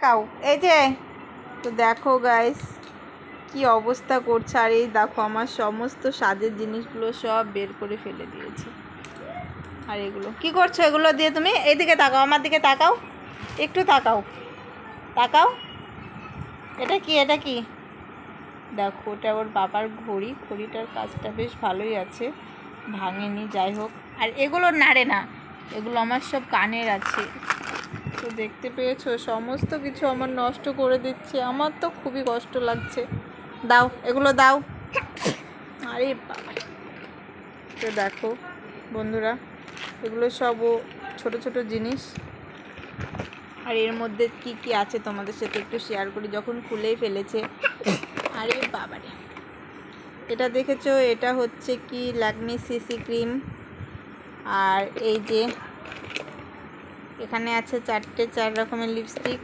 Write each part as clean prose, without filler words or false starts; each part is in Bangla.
তাকাও এই যে। তো দেখো গাইস কি অবস্থা করছে, আর এই দেখো আমার সমস্ত সাজের জিনিসগুলো সব বের করে ফেলে দিয়েছে। আর এগুলো কি করছো, এগুলো দিয়ে তুমি এইদিকে তাকাও, আমার দিকে তাকাও, একটু তাকাও তাকাও। এটা কি, এটা কি? দেখো ওটা ওর বাবার ঘড়ি, ঘড়িটার কাজটা বেশ ভালোই আছে, ভাঙেনি, যাই হোক। আর এগুলো নাড়ে না, এগুলো আমার সব কানের আছে। তো দেখতে পেয়েছো সমস্ত কিছু আমার নষ্ট করে দিচ্ছে, আমার তো খুবই কষ্ট লাগছে। দাও এগুলো দাও। আরে বাবা। তো দেখো বন্ধুরা, এগুলো সব ও ছোটো ছোটো জিনিস। আর এর মধ্যে কি কি আছে তোমাদের সাথে একটু শেয়ার করি, যখন খুলেই ফেলেছে। আরে বাবারে, এটা দেখেছো, এটা হচ্ছে কি ল্যাকমি সিসি ক্রিম। আর এই যে এখানে আছে 4 রকমের লিপস্টিক,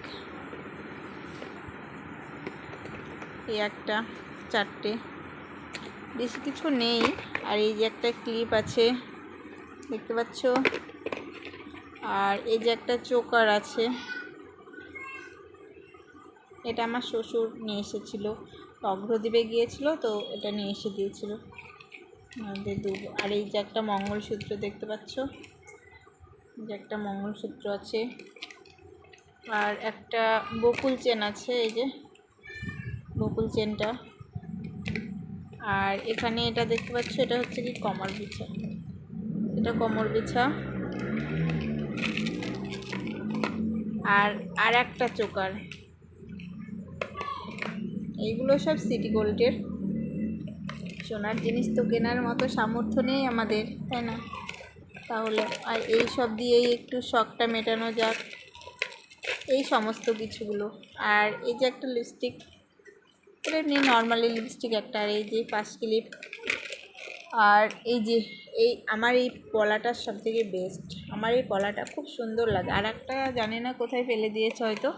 এই একটা 4, বেশি কিছু নেই। আর এই যে একটা ক্লিপ আছে দেখতে পাচ্ছ, আর এই যে একটা চোকার আছে, এটা আমার শ্বশুর নিয়ে এসেছিল, অগ্রদ্বীপে গিয়েছিল তো এটা নিয়ে এসে দিয়েছিল আমাদের দেবো। আর এই যে একটা মঙ্গলসূত্র দেখতে পাচ্ছ, যে একটা মঙ্গলসূত্র আছে। আর একটা বকুল চেন আছে, এই যে বকুল চেনটা। আর এখানে এটা দেখতে পাচ্ছ, এটা হচ্ছে কি কমর বিছা, এটা কোমর বিছা। আর আর একটা চোকার, এইগুলো সব সিটি গোল্ডের। সোনার জিনিস তো কেনার মতো সামর্থ্য নেই আমাদের, তাই না? তাহলে আর এই সব দিয়েই একটু শখটা মেটানো যাক, এই সমস্ত কিছুগুলো। আর এই যে একটা লিপস্টিক, এটা এমনি নর্মালি লিপস্টিক একটা। আর এই যে 5 ক্লিপ। আর এই যে এই আমার এই পলাটা সবথেকে বেস্ট, আমার এই পলাটা খুব সুন্দর লাগে। আর একটা জানি না কোথায় ফেলে দিয়েছে হয়তো,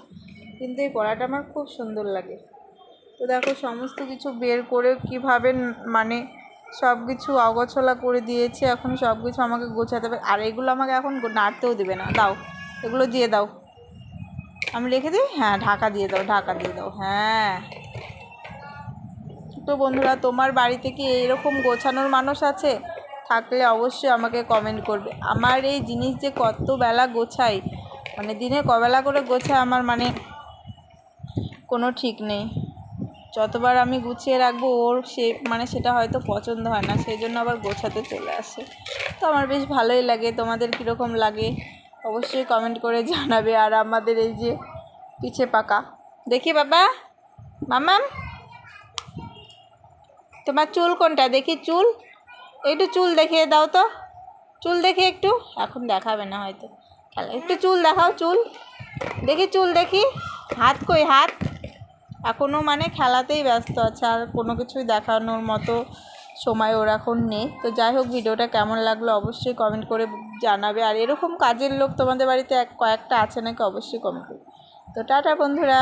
কিন্তু এই পলাটা আমার খুব সুন্দর লাগে। তো দেখো সমস্ত কিছু বের করে কিভাবে মানে সব কিছু অগোছলা করে দিয়েছে, এখন সব কিছু আমাকে গোছাতে হবে। আর এগুলো আমাকে এখন নাড়তেও দেবে না, দাও এগুলো দিয়ে দাও, আমি রেখে দিই। হ্যাঁ ঢাকা দিয়ে দাও, ঢাকা দিয়ে দাও, হ্যাঁ। তো বন্ধুরা, তোমার বাড়িতে কি এরকম গোছানোর মানুষ আছে? থাকলে অবশ্যই আমাকে কমেন্ট করবে। আমার এই জিনিস যে কত বেলা গোছাই, মানে দিনে কবেলা করে গোছাই আমার মানে কোনো ঠিক নেই। যতবার আমি গুছিয়ে রাখবো ওর মানে সেটা হয়তো পছন্দ হয় না, সেই জন্য আবার গোছাতে চলে আসে। তো আমার বেশ ভালোই লাগে, তোমাদের কীরকম লাগে অবশ্যই কমেন্ট করে জানাবে। আর আমাদের এই যে পিছে পাকা, দেখি বাবা, মামাম তোমার চুল কোনটা দেখি, চুল একটু চুল দেখিয়ে দাও তো, চুল দেখি একটু, এখন দেখাবে না হয়তো, একটু চুল দেখাও, চুল দেখি, চুল দেখি। হাত কই, হাত এখনও মানে খেলাতেই ব্যস্ত আছে, আর কোনো কিছুই দেখানোর মতো সময় ওর এখন নেই। তো যাই হোক, ভিডিওটা কেমন লাগলো অবশ্যই কমেন্ট করে জানাবে। আর এরকম কাজের লোক তোমাদের বাড়িতে কয়েকটা আছে নাকি অবশ্যই কমেন্ট করবে। তো টাটা বন্ধুরা।